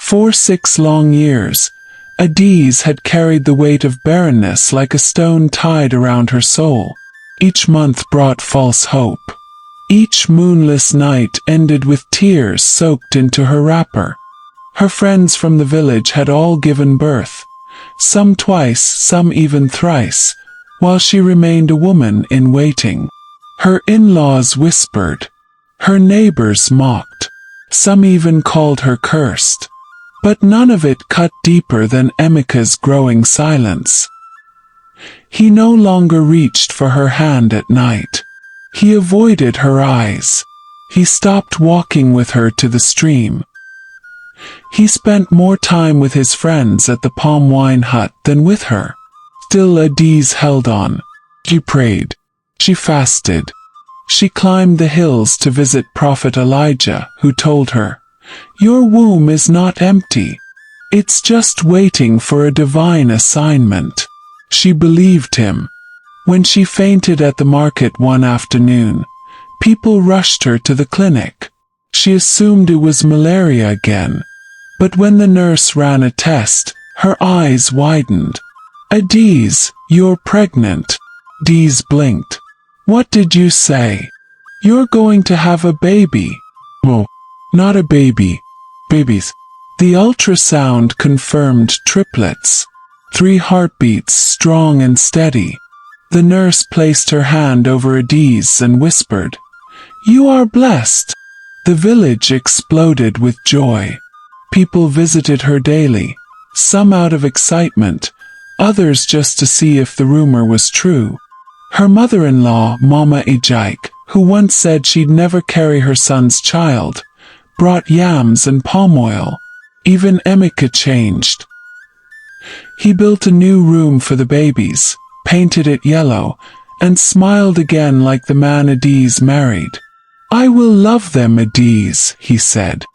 For 6 long years, Adaeze had carried the weight of barrenness like a stone tied around her soul. Each month brought false hope. Each moonless night ended with tears soaked into her wrapper. Her friends from the village had all given birth, some twice, some even thrice, while she remained a woman in waiting. Her in-laws whispered. Her neighbors mocked. Some even called her cursed. But none of it cut deeper than Emeka's growing silence. He no longer reached for her hand at night. He avoided her eyes. He stopped walking with her to the stream. He spent more time with his friends at the palm wine hut than with her. Still Adaeze held on. She prayed. She fasted. She climbed the hills to visit Prophet Elijah, who told her, "Your womb is not empty. It's just waiting for a divine assignment." She believed him. When she fainted at the market one afternoon, people rushed her to the clinic. She assumed it was malaria again. But when the nurse ran a test, her eyes widened. "Adaeze, you're pregnant." Adaeze blinked. "What did you say?" "You're going to have a baby." "Oh, not a baby. Babies." The ultrasound confirmed triplets. 3 heartbeats, strong and steady. The nurse placed her hand over Adaeze and whispered, "You are blessed." The village exploded with joy. People visited her daily, some out of excitement, others just to see if the rumor was true. Her mother-in-law, Mama Ejike, who once said she'd never carry her son's child, brought yams and palm oil. Even Emeka changed. He built a new room for the babies, painted it yellow, and smiled again like the man Adaeze married. "I will love them, Adaeze," he said.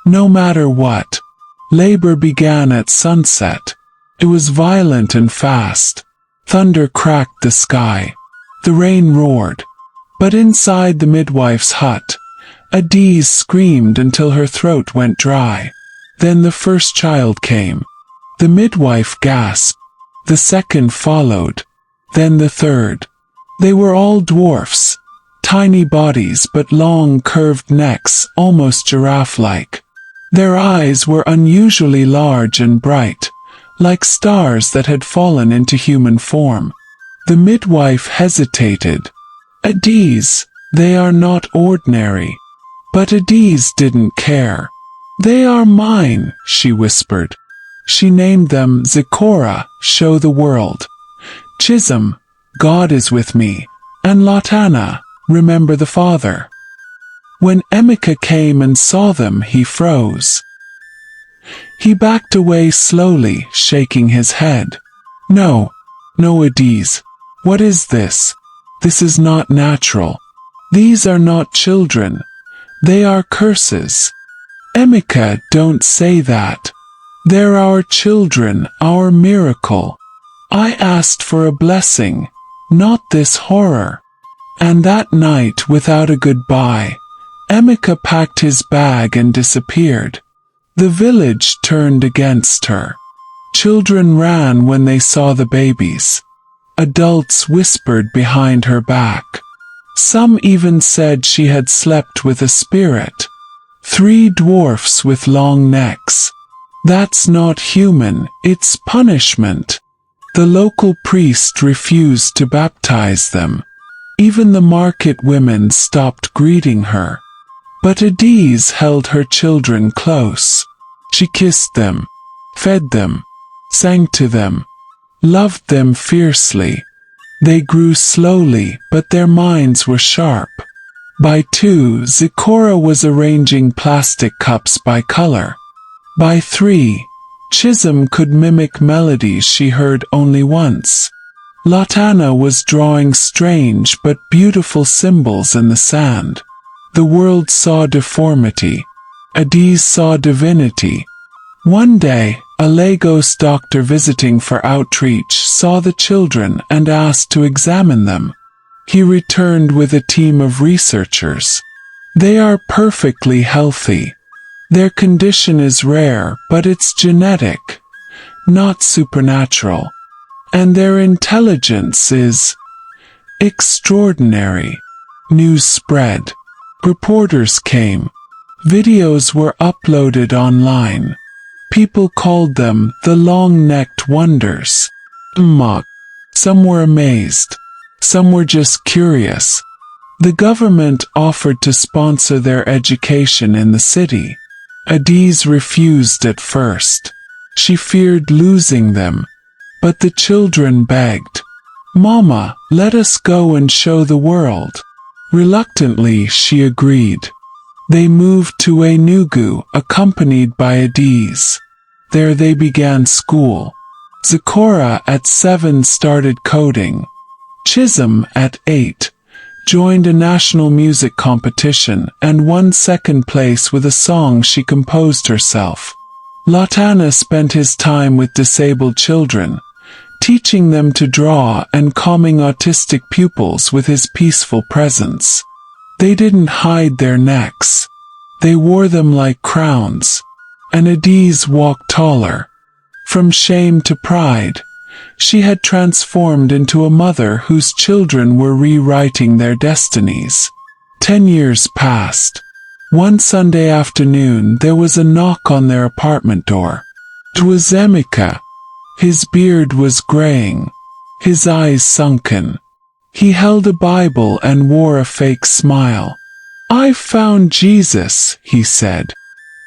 No matter what. Labor began at sunset. It was violent and fast. Thunder cracked the sky. The rain roared. But inside the midwife's hut, Adaeze screamed until her throat went dry. Then the first child came. The midwife gasped. The second followed. Then the third. They were all dwarfs. Tiny bodies but long curved necks, almost giraffe-like. Their eyes were unusually large and bright, like stars that had fallen into human form. The midwife hesitated. "Adaeze, they are not ordinary." But Adaeze didn't care. "They are mine," she whispered. She named them Zipporah, show the world; Chisholm, God is with me; and Latana, remember the Father. When Emeka came and saw them, he froze. He backed away slowly, shaking his head. No, Adaeze. What is this? This is not natural. These are not children. They are curses. Emeka, don't say that. They're our children, our miracle. I asked for a blessing, not this horror. And that night, without a goodbye, Emeka packed his bag and disappeared. The village turned against her. Children ran when they saw the babies. Adults whispered behind her back. Some even said she had slept with a spirit. 3 dwarfs with long necks. That's not human, it's punishment. The local priest refused to baptize them. Even the market women stopped greeting her. But Adaeze held her children close. She kissed them, fed them, sang to them, loved them fiercely. They grew slowly, but their minds were sharp. By 2, Zipporah was arranging plastic cups by color. By 3, Chisholm could mimic melodies she heard only once. Latana was drawing strange but beautiful symbols in the sand. The world saw deformity. Adaeze saw divinity. One day, a Lagos doctor visiting for outreach saw the children and asked to examine them. He returned with a team of researchers. They are perfectly healthy. Their condition is rare, but it's genetic, not supernatural. And their intelligence is extraordinary. News spread. Reporters came. Videos were uploaded online. People called them the long-necked wonders. Some were amazed. Some were just curious. The government offered to sponsor their education in the city. Adaeze refused at first. She feared losing them. But the children begged. "Mama, let us go and show the world." Reluctantly, she agreed. They moved to Enugu, accompanied by Adaeze. There they began school. Zikora at 7 started coding. Chisholm at 8 joined a national music competition and won second place with a song she composed herself. Latana spent his time with disabled children, teaching them to draw and calming autistic pupils with his peaceful presence. They didn't hide their necks. They wore them like crowns. And Adaeze walked taller. From shame to pride, she had transformed into a mother whose children were rewriting their destinies. 10 years passed. One Sunday afternoon there was a knock on their apartment door. It was Emeka. His beard was graying, his eyes sunken. He held a Bible and wore a fake smile. "I found Jesus," he said.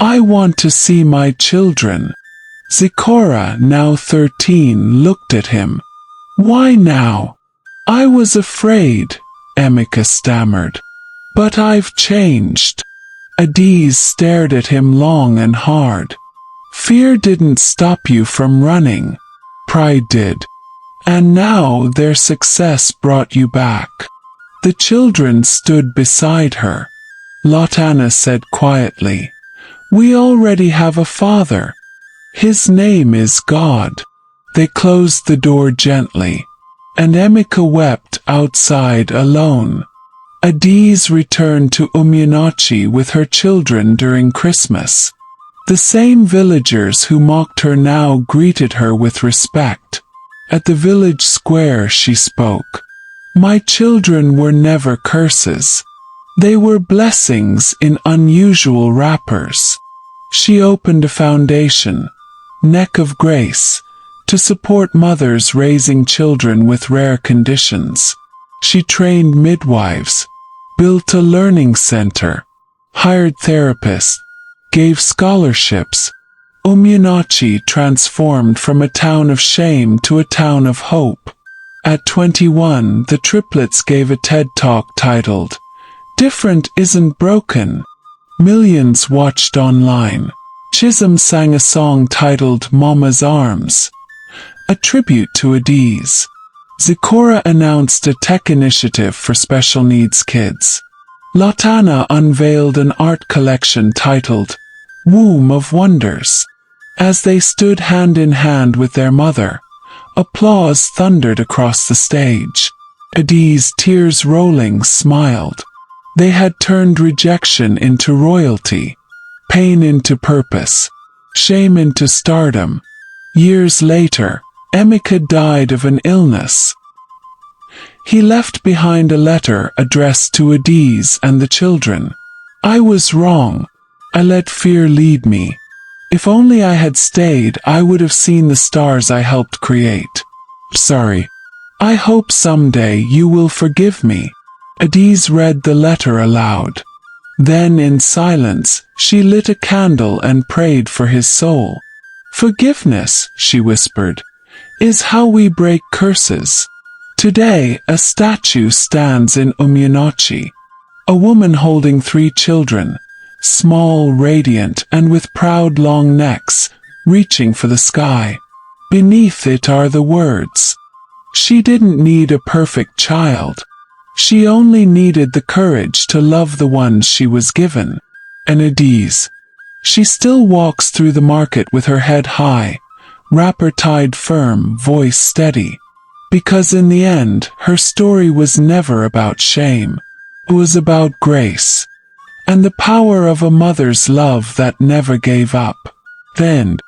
"I want to see my children." Zikora, now 13, looked at him. "Why now?" "I was afraid," Emeka stammered. "But I've changed." Adaeze stared at him long and hard. "Fear didn't stop you from running. Pride did. And now their success brought you back." The children stood beside her. Latana said quietly, "We already have a father. His name is God." They closed the door gently, and Emeka wept outside alone. Adaeze returned to Umunnachi with her children during Christmas. The same villagers who mocked her now greeted her with respect. At the village square she spoke. "My children were never curses. They were blessings in unusual wrappers." She opened a foundation, Neck of Grace, to support mothers raising children with rare conditions. She trained midwives, built a learning center, hired therapists, gave scholarships. Umunnachi transformed from a town of shame to a town of hope. At 21, the Triplets gave a TED Talk titled, "Different Isn't Broken." Millions watched online. Chisholm sang a song titled Mama's Arms, a tribute to Adaeze. Zikora announced a tech initiative for special needs kids. Latana unveiled an art collection titled Womb of Wonders. As they stood hand in hand with their mother, applause thundered across the stage. Adaeze, tears rolling, smiled. They had turned rejection into royalty, pain into purpose, shame into stardom. Years later, Emeka died of an illness. He left behind a letter addressed to Adaeze and the children. "I was wrong. I let fear lead me. If only I had stayed, I would have seen the stars I helped create. Sorry. I hope someday you will forgive me." Adaeze read the letter aloud. Then, in silence, she lit a candle and prayed for his soul. "Forgiveness," she whispered, "is how we break curses." Today, a statue stands in Umunnachi. A woman holding 3 children, small, radiant, and with proud long necks, reaching for the sky. Beneath it are the words. She didn't need a perfect child. She only needed the courage to love the ones she was given. And Adaeze. She still walks through the market with her head high, wrapper tied firm, voice steady. Because in the end, her story was never about shame. It was about grace. and the power of a mother's love that never gave up. Then,